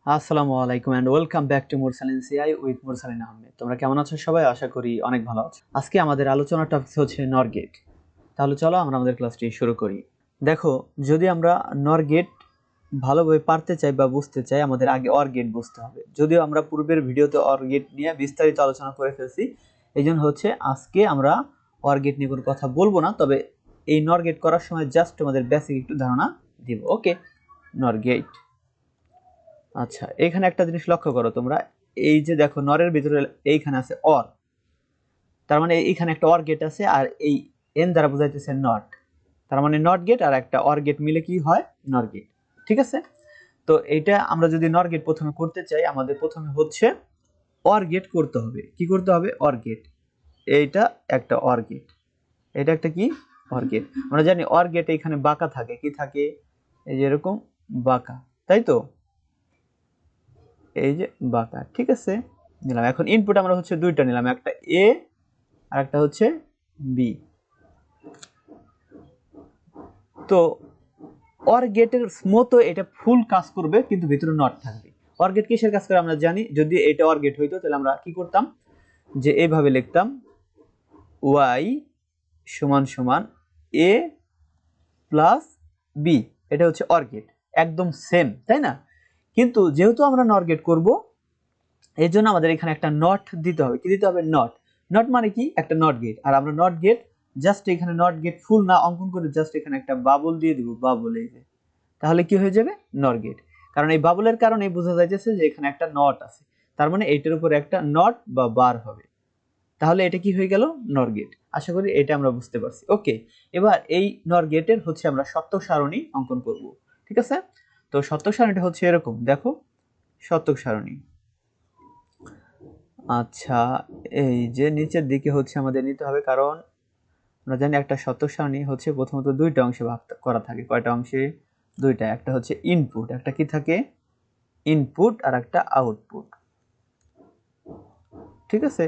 আসসালামু আলাইকুম and welcome back to মুরসালিন সিআই উইথ মুরসালিন আহমেদ। তোমরা কেমন আছো সবাই? আশা করি অনেক ভালো আছো। আজকে আমাদের আলোচনার টপিক হচ্ছে নর গেট। তাহলে চলো আমরা আমাদের ক্লাসটি শুরু করি। দেখো, যদি আমরা নর গেট ভালোভাবে পারতে চাই বা বুঝতে চাই, আমাদের আগে অর গেট বুঝতে হবে। যদিও আমরা পূর্বের ভিডিওতে অর গেট নিয়ে বিস্তারিত আলোচনা করে ফেলছি, এইজন্য হচ্ছে আজকে আমরা অর গেট নিয়ে কোনো কথা বলবো না, তবে এই নর গেট করার সময় জাস্ট তোমাদের বেসিক একটু ধারণা দিব। ওকে, নর গেট। আচ্ছা, এখানে একটা জিনিস লক্ষ্য করো তোমরা, এই যে দেখো নরের ভিতরে এইখানে আছে অর, তার মানে এইখানে একটা অর গেট আছে, আর এই এন দ্বারা বোঝাইতেছে নট, তার মানে নট গেট আর একটা অর গেট মিলে কি হয়? নর গেট। ঠিক আছে, তো এইটা আমরা যদি নর গেট প্রথমে করতে চাই, আমাদের প্রথমে হচ্ছে অর গেট করতে হবে। কি করতে হবে? Or gate. এইটা একটা অর গেট, এটা একটা কি? Or gate. আমরা জানি অর গেট এখানে বাঁকা থাকে, কি থাকে? এই যে এরকম বাঁকা, তাই তো? এই যে বাঁকা, ঠিক আছে, নিলাম। এখন ইনপুট আমরা হচ্ছে দুইটা নিলাম, একটা এ আর একটা হচ্ছে বি। তো অর গেটের মতো এটা ফুল কাজ করবে, কিন্তু ভিতরে নট থাকবে। অর গেট কিসের কাজ করে আমরা জানি। যদি এটা অর গেট হইতো তাহলে আমরা কি করতাম, যে এইভাবে লিখতাম ওয়াই সমান সমান এ প্লাস বি। এটা হচ্ছে অর গেট, একদম সেম, তাই না? কিন্তু যেহেতু আমরা নর গেট করব, এই জন্য আমাদের এখানে একটা নট দিতে হবে। কি দিতে হবে? নট। নট মানে কি? একটা নট গেট। আর আমরা নট গেট জাস্ট এখানে নট গেট ফুল না অঙ্কন করে জাস্ট এখানে একটা বাবল দিয়ে দিব, বাবল। এই যে, তাহলে কি হয়ে যাবে? Not gate. কারণ এই বাবলের কারণে বোঝা যাইতেছে যে এখানে একটা নট আছে, তার মানে এইটার উপরে একটা নট বা বার হবে। তাহলে এটা কি হয়ে গেল? নর গেট। আশা করি এটা আমরা বুঝতে পারছি। ওকে, এবার এই নর গেটের হচ্ছে আমরা শর্তক সারণী অঙ্কন করব। ঠিক আছে, তো শর্তক সারণীটা হচ্ছে এরকম, দেখো শর্তক সারণী। আচ্ছা, এই যে নিচের দিকে হচ্ছে আমাদের নিতে হবে, কারণ আমরা জানি একটা শর্তক সারণী হচ্ছে প্রথমত দুইটা অংশে ভাগ করা থাকে। কয়টা অংশে? দুইটা। একটা হচ্ছে ইনপুট, একটা কি থাকে? ইনপুট, আর একটা আউটপুট। ঠিক আছে,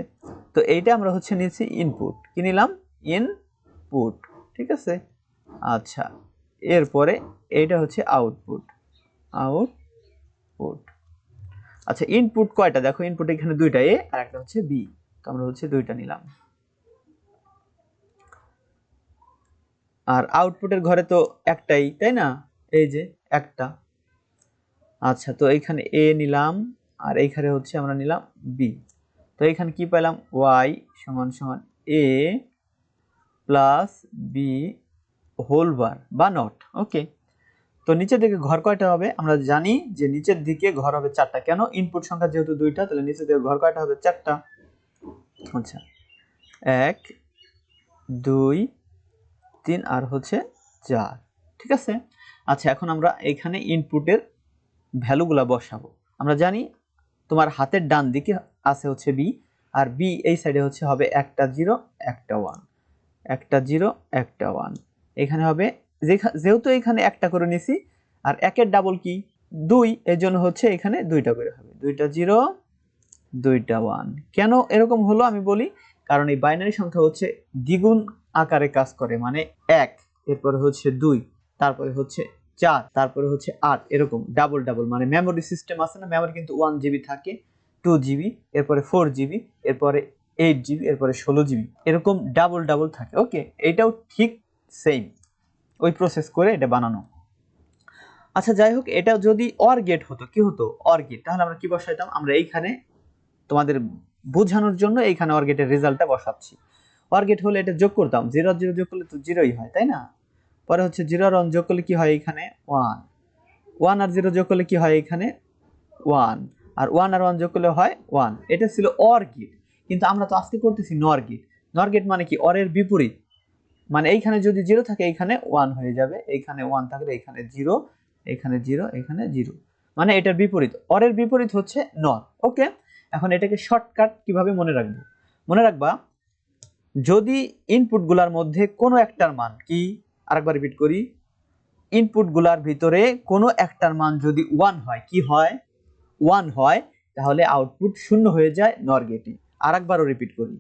তো এইটা আমরা হচ্ছে নিচ্ছি ইনপুট। কি নিলাম? ইনপুট। ঠিক আছে, আচ্ছা, এরপরে এইটা হচ্ছে আউটপুট, আউটপুট। আচ্ছা, ইনপুট কয়টা? দেখো ইনপুট এখানে দুইটা, এ আর একটা হচ্ছে বি, তো আমরা হচ্ছে দুইটা নিলাম। আর আউটপুটের ঘরে তো একটাই, তাই না? এই যে একটা। আচ্ছা, তো এইখানে এ নিলাম, আর এইখানে হচ্ছে আমরা নিলাম বি। তো এইখানে কি পেলাম? ওয়াই সমান সমান এ প্লাস বি হোল বার বা নট। ওকে, তো নিচের দিকে ঘর কয়টা হবে? আমরা জানি যে নিচের দিকে ঘর হবে চারটা। কেন? ইনপুট সংখ্যা যেহেতু দুইটা, তাহলে নিচের দিকে ঘর কয়টা হবে? চারটা। আচ্ছা, 1 2 3 আর হচ্ছে 4। ঠিক আছে, আচ্ছা, এখন আমরা এখানে ইনপুটের ভ্যালুগুলা বসাবো। আমরা জানি তোমার হাতের ডান দিকে আছে হচ্ছে বি, আর বি এই সাইডে হচ্ছে হবে একটা 0 একটা 1, একটা 0 একটা 1। এখানে হবে, যেহেতু এখানে একটা করে নিছি, আর একের ডাবল কি? 2, এর জন্য হচ্ছে এখানে দুইটা করে হবে, দুইটা 0 দুইটা 1। কেন এরকম হলো আমি বলি, কারণ এই বাইনারি সংখ্যা হচ্ছে দ্বিগুণ আকারে কাজ করে, মানে 1, এরপরে হচ্ছে 2, তারপরে হচ্ছে 4, তারপরে হচ্ছে 8, এরকম ডাবল ডাবল। মানে মেমোরি সিস্টেম আছে না, মেমোরি কিন্তু 1 জিবি থাকে, 2 জিবি, এরপরে 4 জিবি, এরপরে 8 জিবি, এরপরে 16 জিবি, এরকম ডাবল ডাবল থাকে। ওকে, এটাও ঠিক সেম, ওই প্রসেস করে এটা বানানো। আচ্ছা, যাই হোক, এটা যদি অর গেট হতো, কি হতো? অর গেট, তাহলে আমরা কি বসাইতাম? আমরা এইখানে তোমাদের বোঝানোর জন্য এইখানে অর গেটের রেজাল্টটা বসাচ্ছি। অর গেট হলে এটা যোগ করতাম, 0 আর 0 যোগ করলে তো 0ই হয়, তাই না? পরে হচ্ছে 0 আর 1 যোগ করলে কি হয়? এখানে 1, 1 আর 0 যোগ করলে কি হয়? এখানে 1, আর 1 আর 1 যোগ করলে হয় 1। এটা ছিল অর গেট, কিন্তু আমরা তো আজকে করতেছি নর গেট। নর গেট মানে কি? অরের বিপরীত। মানে এইখানে যদি 0 থাকে এইখানে 1 হয়ে যাবে, এইখানে 1 থাকলে এখানে 0, এখানে 0, এখানে 0, মানে এটার বিপরীত। অরের বিপরীত হচ্ছে নর। ওকে, এখন এটাকে শর্টকাট কিভাবে মনে রাখবো? মনে রাখবা, যদি ইনপুটগুলোর মধ্যে কোনো একটার মান কি, আরেকবার রিপিট করি, ইনপুটগুলোর ভিতরে কোনো একটার মান যদি 1 হয়, কি হয়? 1 হয়, তাহলে আউটপুট 0 হয়ে যায়, নর গেটে। আরেকবারও রিপিট করি,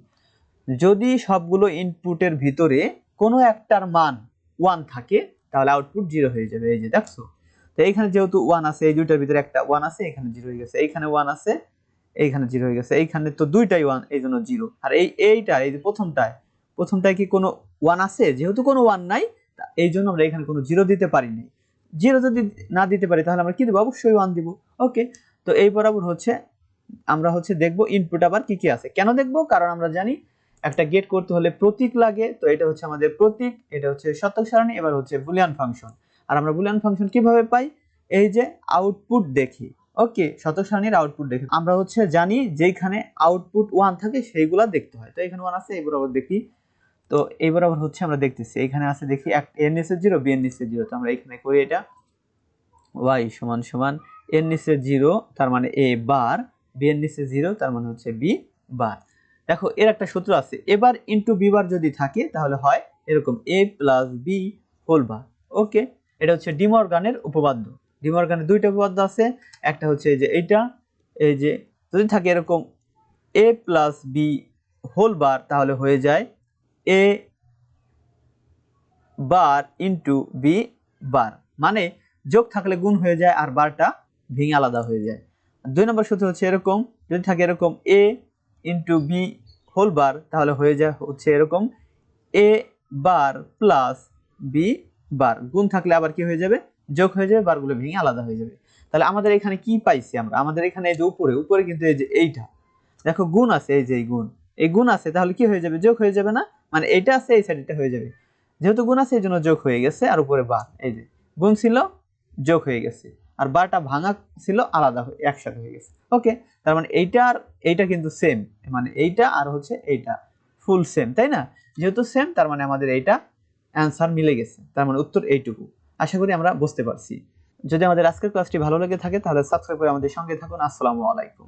যদি সবগুলো ইনপুটের ভিতরে কোনো একটার মান 1 থাকে, তাহলে আউটপুট 0 হয়ে যাবে। এই যে দেখছো, তো এইখানে যেহেতু 1 আছে, এই দুইটার ভিতরে একটা 1 আছে, এখানে 0 হয়ে গেছে, এইখানে 1 আছে, এইখানে 0 হয়ে গেছে, এইখানে তো দুইটাই 1, এই জন্য 0। আর এইটা এই যে প্রথমটায় কি কোনো 1 আছে? যেহেতু কোনো 1 নাই, এই জন্য আমরা এখানে কোনো 0 দিতে পারি নাই। 0 যদি না দিতে পারি তাহলে আমরা কি দেবো? অবশ্যই 1 দিব। ওকে, তো এই বরাবর হচ্ছে আমরা হচ্ছে দেখব ইনপুট আবার কি কি আছে। কেন দেখব? কারণ আমরা জানি একটা গেট করতে হলে প্রতীক লাগে। তো এটা হচ্ছে আমাদের প্রতীক, এটা হচ্ছে শতক সারণী, এবার হচ্ছে বুলিয়ান ফাংশন। আর আমরা বুলিয়ান ফাংশন কিভাবে পাই? এই যে আউটপুট দেখি। ওকে, শতক সারণীর আউটপুট দেখি। আমরা হচ্ছে জানি যেখানে আউটপুট 1 থাকে সেইগুলা দেখতে হয়। তো এখানে 1 আছে, এই বরাবর দেখি। তো এই বরাবর হচ্ছে আমরা দেখতেছি, এখানে আছে দেখি এর নিচে 0, বি এর নিচে 0। তো আমরা এখানে করি এটা y সমান সমান এর নিচে 0 তার মানে a বার, বি এর নিচে 0 তার মানে হচ্ছে b বার। দেখো এর একটা সূত্র আছে, এবার ইনটু b বার যদি থাকে তাহলে হয় এরকম a plus b whole bar. Okay, এটা হচ্ছে ডি মর্গানের উপপাদ্য। ডি মর্গানের দুইটা উপপাদ্য আছে, একটা হচ্ছে এই যে এইটা, এই যে যদি থাকে এরকম a plus b whole bar তাহলে হয়ে যায় a bar into B bar, মানে যোগ থাকলে গুণ হয়ে যায় আর বারটা ভেঙে আলাদা হয়ে যায়। 2 নম্বর সূত্র হচ্ছে এরকম, যদি থাকে এরকম a into B whole bar তাহলে হয়ে যায় হচ্ছে এরকম a bar plus B bar, গুণ থাকলে আবার কি হয়ে যাবে? যোগ হয়ে যাবে, বারগুলো ভেঙে আলাদা হয়ে যাবে। তাহলে আমাদের এখানে কি পাইছি আমরা? আমাদের এখানে এই যে উপরে কিন্তু এই যে এইটা দেখো গুণ আছে, এই যে এই গুণ আছে, তাহলে কি হয়ে যাবে? যোগ হয়ে যাবে না? মানে এইটা আছে, এই সাইডটা হয়ে যাবে। যেহেতু গুণ আছে এই জন্য যোগ হয়ে গেছে, আর উপরে বার, এই যে গুণ ছিল যোগ হয়ে গেছে, আর বারটা ভাঙা ছিল আলাদা হয়ে একসাথে হয়ে গেছে। ওকে, তার মানে এইটা আর এইটা কিন্তু সেম, মানে এইটা আর হচ্ছে এইটা ফুল সেম, তাই না? যেহেতু সেম তার মানে আমাদের এইটা অ্যান্সার মিলে গেছে, তার মানে উত্তর এইটুকু। আশা করি আমরা বুঝতে পারছি। যদি আমাদের আজকের ক্লাসটি ভালো লেগে থাকে তাহলে সাবস্ক্রাইব করে আমাদের সঙ্গে থাকুন। আসসালামু আলাইকুম।